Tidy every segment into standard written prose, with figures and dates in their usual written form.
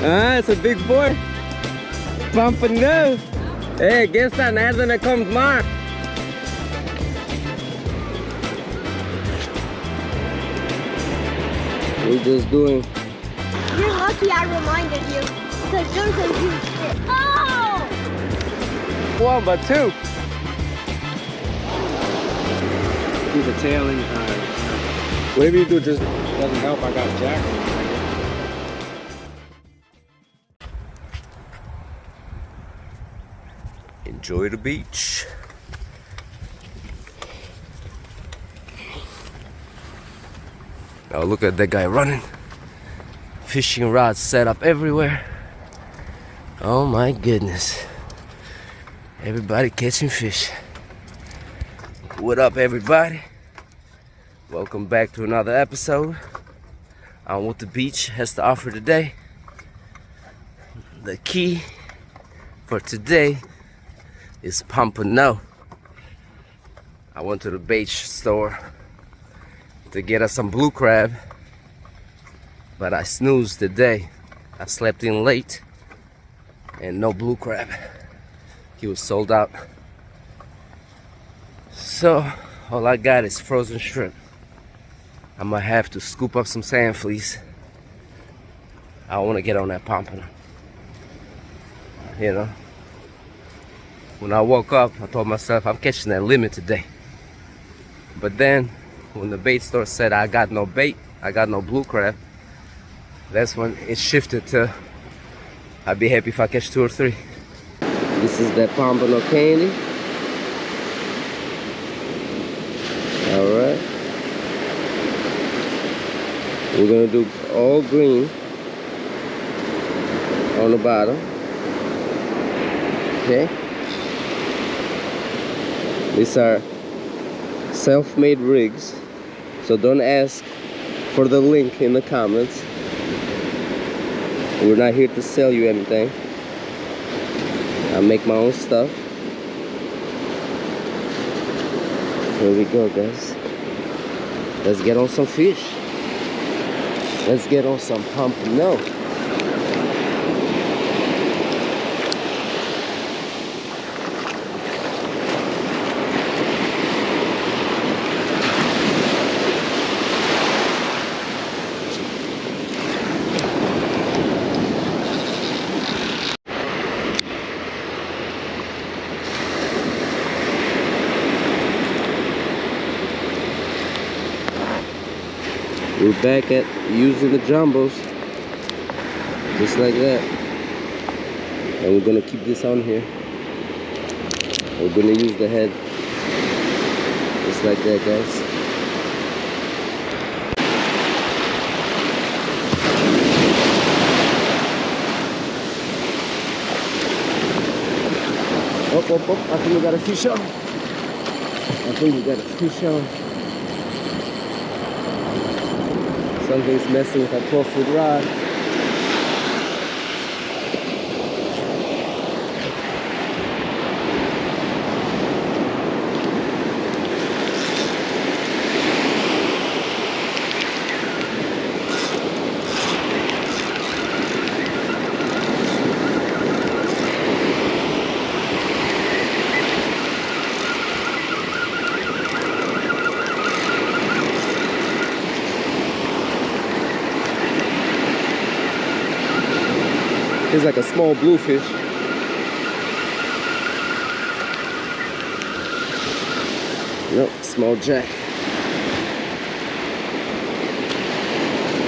Ah, it's a big boy. Pompano. Hey, gestern, er kommt Mark. We're just doing. You're lucky I reminded you, because you're confused. Oh! One, but two. Do the tail in. Whatever you do just doesn't help. I got a jacket. Enjoy the beach. Oh, look at that guy running. Fishing rods set up everywhere. Oh my goodness. Everybody catching fish. What up, everybody? Welcome back to another episode on what the beach has to offer today. The key for today is Pompano. I went to the bait store to get us some blue crab, but I snoozed today. I slept in late and no blue crab. He was sold out. So all I got is frozen shrimp. I might have to scoop up some sand fleas. I want to get on that Pompano. You know, when I woke up, I told myself I'm catching that limit today. But then when the bait store said I got no bait, I got no blue crab, that's when it shifted to I'd be happy if I catch 2 or 3. This is that Pompano candy. Alright. We're gonna do all green on the bottom. Okay. These are self-made rigs, so don't ask for the link in the comments. We're not here to sell you anything. I make my own stuff. Here we go, guys. Let's get on some fish. Let's get on some Pompano. We're back at using the jumbos, just like that. And we're gonna keep this on here. We're gonna use the head, just like that, guys. Oh, oh, oh, I think we got a fish on. I think we got a fish on. Something's messing with our 12-foot rod. It's like a small bluefish. Nope, small jack.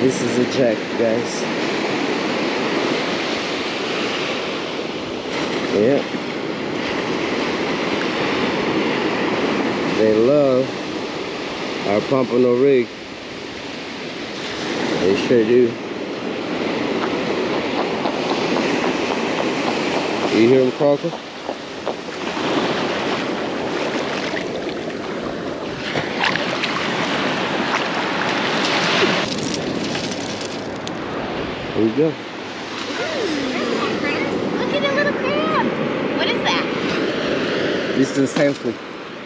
This is a jack, guys. Yep. They love our Pompano rig. They sure do. You hear him croaking? There we go. Look at the little crab. What is that? This is a sand flea.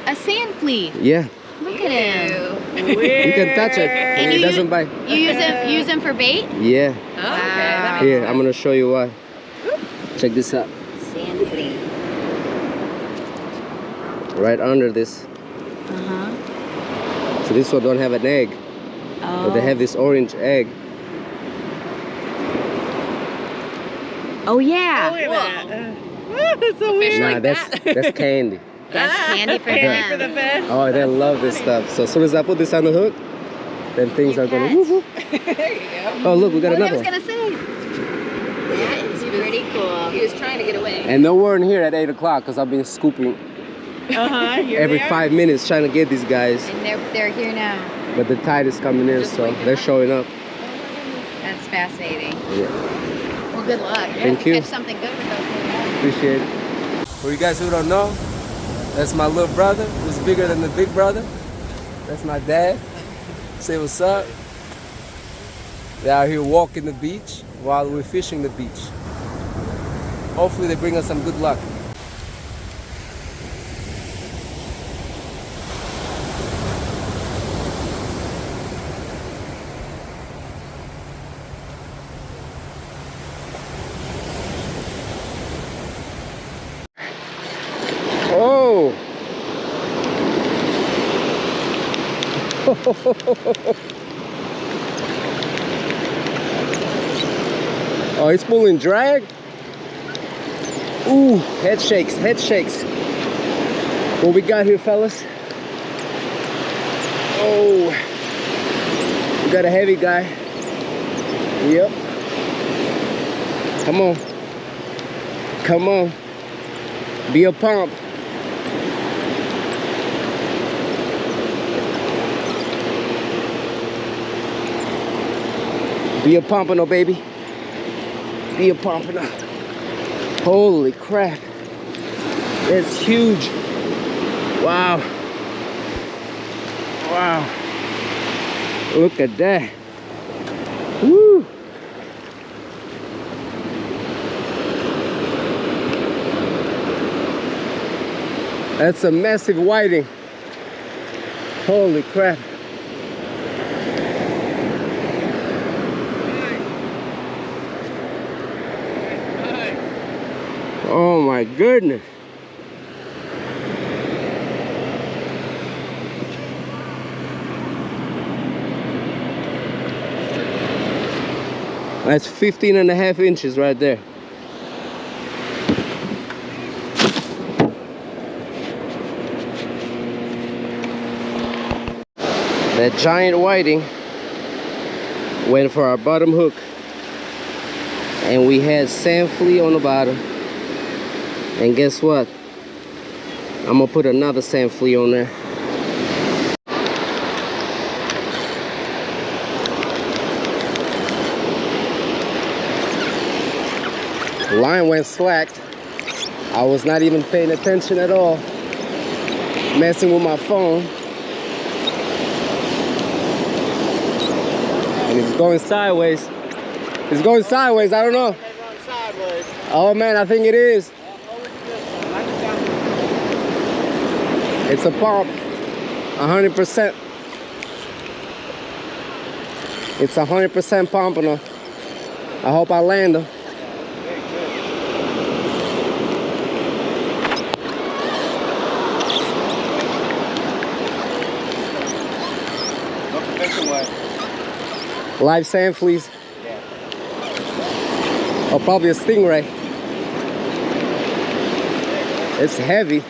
A sand flea. Yeah. Look at him. You can touch it and it doesn't bite. You use him for bait? Yeah. Okay, that Here, I'm gonna show you why. Check this out. Sand flea. Right under this. So this one don't have an egg. Oh. But they have this orange egg. Oh yeah. Oh, wait a minute. That's so weird. Nah, like that's candy. That's candy for Candy for them. the fish. Oh, they love this stuff. So as soon as I put this on the hook, then things You are gonna catch. woo-hoo. There you go. Oh look, we got I another was one. gonna say. That is pretty cool. He was trying to get away. And no weren't here at 8 o'clock because I've been scooping Here every they are. 5 minutes trying to get these guys. And they're here now. But the tide is coming in, so they're showing up. That's fascinating. Yeah. Well, good luck. Thank you. Catch something good with those. Appreciate it. For you guys who don't know, that's my little brother who's bigger than the big brother. That's my dad. Say what's up. They're out here walking the beach while we're fishing the beach. Hopefully they bring us some good luck. Oh! Oh, he's pulling drag. Ooh, head shakes, head shakes. What we got here, fellas? Oh, we got a heavy guy. Yep. Come on. Come on. Be a pump. Be a pompano, baby. Be a pompano. Holy crap. That's huge. Wow. Wow. Look at that. Woo. That's a massive whiting. Holy crap. Oh my goodness. That's 15.5 inches right there. That giant whiting went for our bottom hook. And we had sand flea on the bottom. And guess what? I'm gonna put another sand flea on there. The line went slacked. I was not even paying attention at all. Messing with my phone. And it's going sideways. It's going sideways, I don't know. Oh man, I think it is. It's a pump, 100%. It's 100% pompano. I hope I land them. Live sand fleas. Or probably a stingray. It's heavy.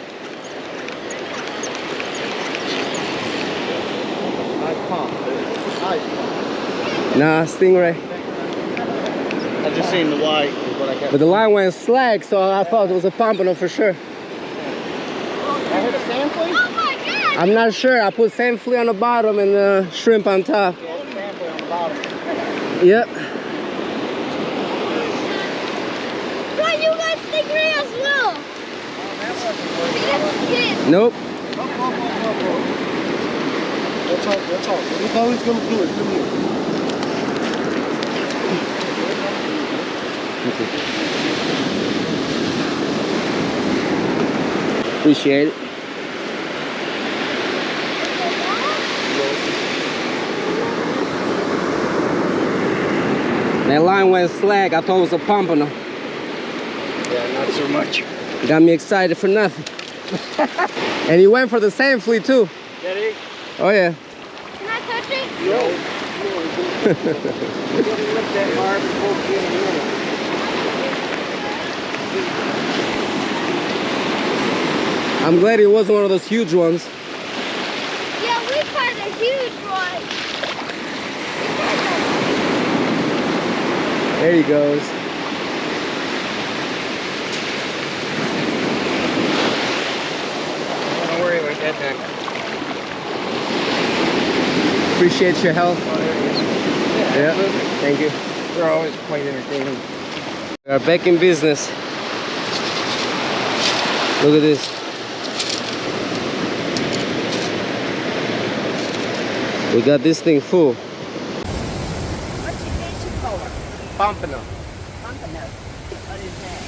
Nah, stingray. I just seen the white. But the line went slack, so I thought it was a pompano for sure. I heard a sand flea? Oh my god! I'm not sure. I put sand flea on the bottom and the shrimp on top. Yeah, it's sand flea on the bottom. Yep. Why you got stingray as well? Yes. Nope. Let's talk, let's talk. Look how he's gonna do it. Come here. Appreciate it. That line went slack. I thought it was a pompano. Yeah, not so much. Got me excited for nothing. And he went for the same flea too. Did he? Oh yeah. Can I touch it? No. You didn't look that hard before getting in. I'm glad it wasn't one of those huge ones. Yeah, we caught a huge one. There he goes. Don't worry about that then. Appreciate your help. Oh, there he is. Yeah. Thank you. They're always quite entertaining. We are back in business. Look at this. We got this thing full. What's your fish for? Pompano. Pompano. What is that?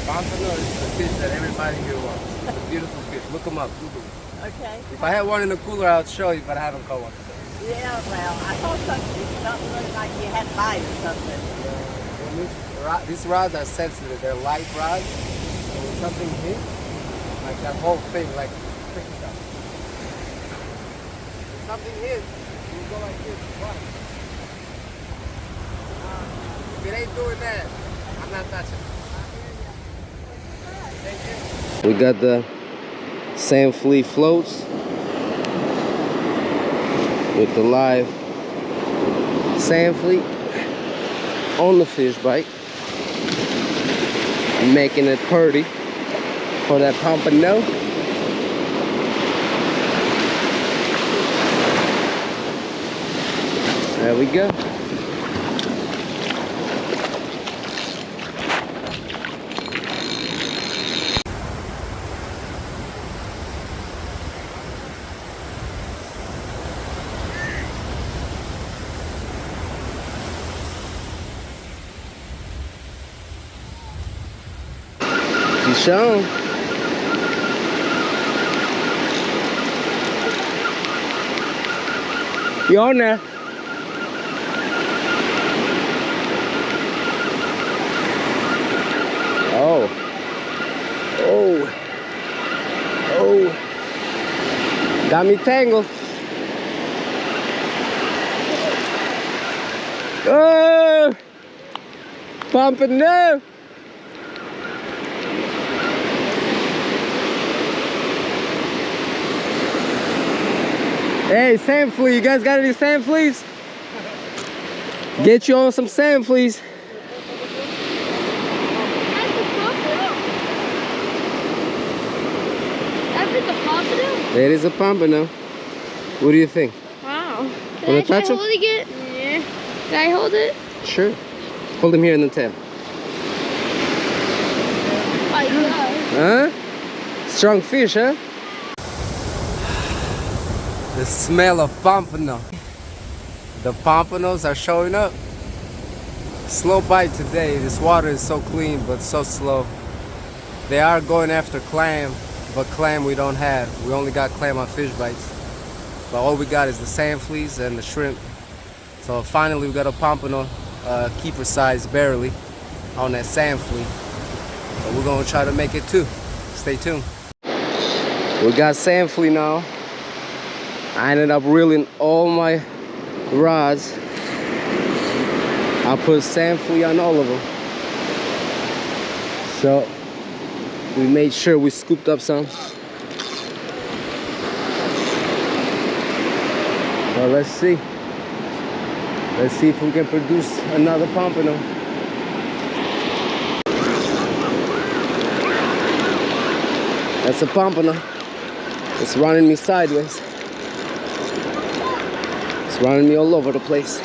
Pompano is the fish that everybody here wants. It's a beautiful fish. Look them up. Google them. Okay. If I had one in the cooler, I'd show you, but I haven't caught one. Yeah, well, I thought something looked like you had light or something. These rods are sensitive. They're light rods. So when something hits, like that whole thing, like check this out. When something hits, you go like this. Watch. If it ain't doing that, I'm not touching it. Thank you. We got the sand flea floats with the live sand flea on the fish bite, making it pretty for that pompano. There we go. She's shown. You on there? Oh. Oh. Oh. Got me tangled. Oh. Pompano. Hey, sand flea, you guys got any sand fleas? Get you on some sand fleas. That's a pompano? That is a pompano. What do you think? Wow. Wanna touch him? Holding it? Yeah. Can I hold it? Sure. Hold him here in the tail. Oh my God. Huh? Strong fish, huh? The smell of pompano. The pompanos are showing up. Slow bite today. This water is so clean but so slow. They are going after clam, but clam we don't have. We only got clam on fish bites. But all we got is the sand fleas and the shrimp. So finally we got a pompano, keeper size barely, on that sand flea. So we're gonna try to make it too. Stay tuned. We got sand flea now. I ended up reeling all my rods. I put sand flea on all of them. So we made sure we scooped up some. Well, let's see. Let's see if we can produce another pompano. That's a pompano. It's running me sideways. It's running me all over the place.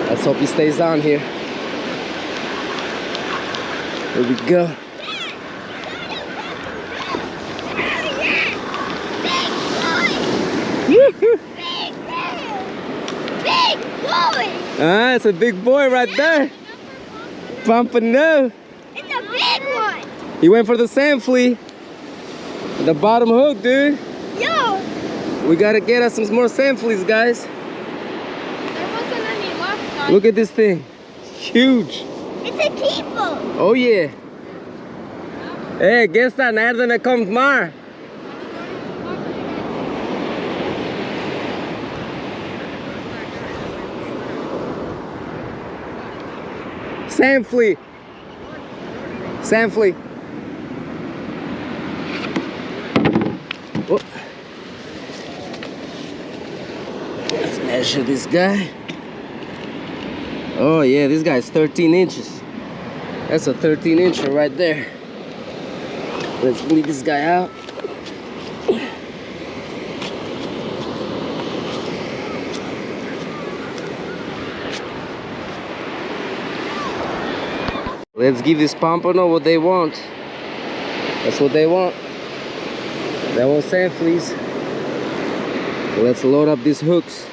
Let's hope he stays on here. Here we go. Big boy! Ah, it's a big boy right there. Pompano. It's a big one! He went for the sand flea. The bottom hook, dude. Yo! We gotta get us some more sand fleas, guys. Look at this thing. Huge. It's a keeper. Oh yeah. Guess that när den kommer mer. Sandflea. Sandflea. Oh. Let's measure this guy. Oh yeah, this guy's 13 inches. That's a 13-incher right there. Let's bleed this guy out. Let's give this Pompano what they want. That's what they want. They want sand fleas. Let's load up these hooks.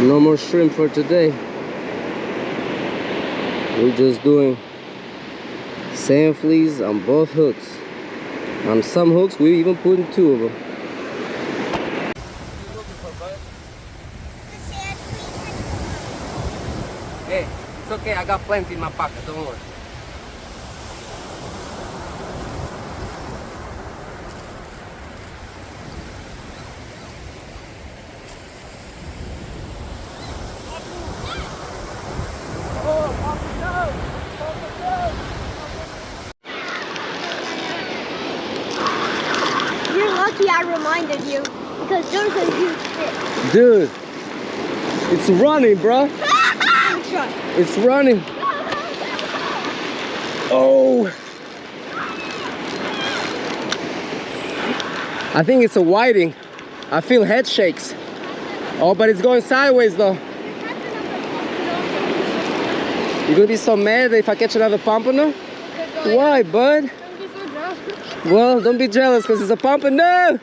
No more shrimp for today. We're just doing sand fleas on both hooks. On some hooks, we're even putting 2 of them. Hey, it's okay. I got plenty in my pocket. Don't worry. You're lucky I reminded you because there's a huge fish. Dude, it's running, bro. It's running. Oh. I think it's a whiting. I feel head shakes. Oh, but it's going sideways though. You're gonna be so mad if I catch another pompano? Why, bud? Well, don't be jealous because it's a pompano.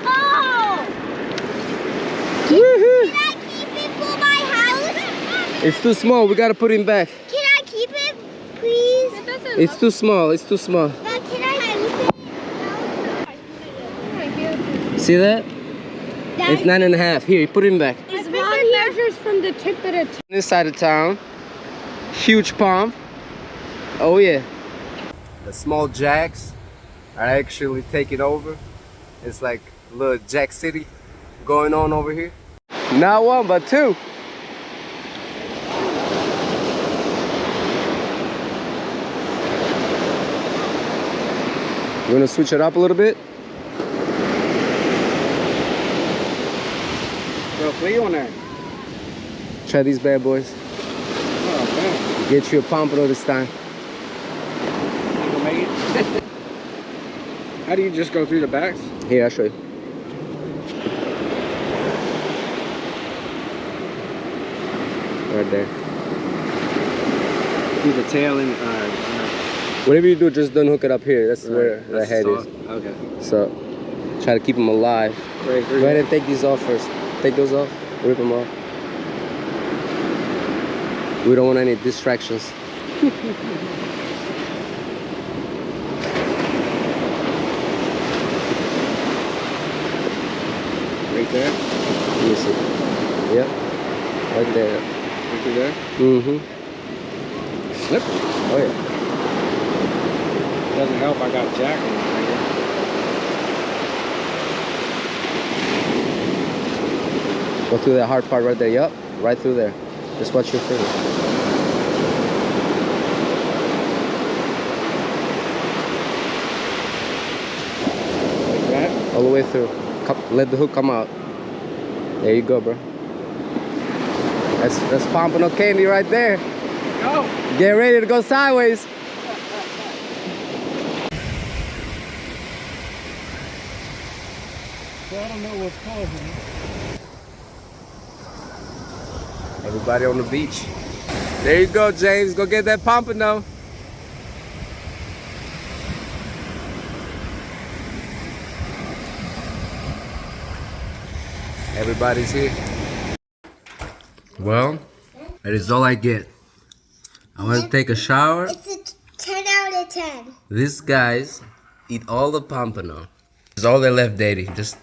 Oh! Woohoo! Can I keep it for my house? It's too small. We gotta put him back. Can I keep it, please? It's too small. It's too small. Can I keep it? See that? It's 9.5. Here, put him back. Is Ron here? Measures from the tip of the This side of town. Huge pump. Oh yeah. The small jacks are actually taking over. It's like a little jack city going on over here. Not 1, but 2. You wanna switch it up a little bit? Got a flea on there. Try these bad boys. Oh, man. Get you a pompano this time. Think we'll make it? How do you just go through the backs? Here, I'll show you. Right there. Through the tail and Whatever you do, just don't hook it up here. That's where the that's head soft. is. Okay. So, try to keep them alive. Right Go through. ahead and take these off first. Take those off. Rip them off. We don't want any distractions. Right there. Let me see. Yep. Right there. Right through there. Mm-hmm. Slip. Oh yeah. Doesn't help. I got jack in my finger. Go through that hard part right there. Yep. Right through there. Just watch your finger. Like that. All the way through. Let the hook come out. There you go, bro. That's pompano candy right there. Go. Get ready to go sideways. So I don't know what's causing it. Everybody on the beach. There you go, James. Go get that pompano. Everybody's here. Well, that is all I get. I want to take a shower. It's a 10 out of 10. These guys eat all the pompano. It's all they left, Daddy. Just,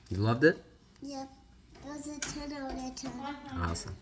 you loved it? Yep. It was a 10 out of 10. 10. Awesome.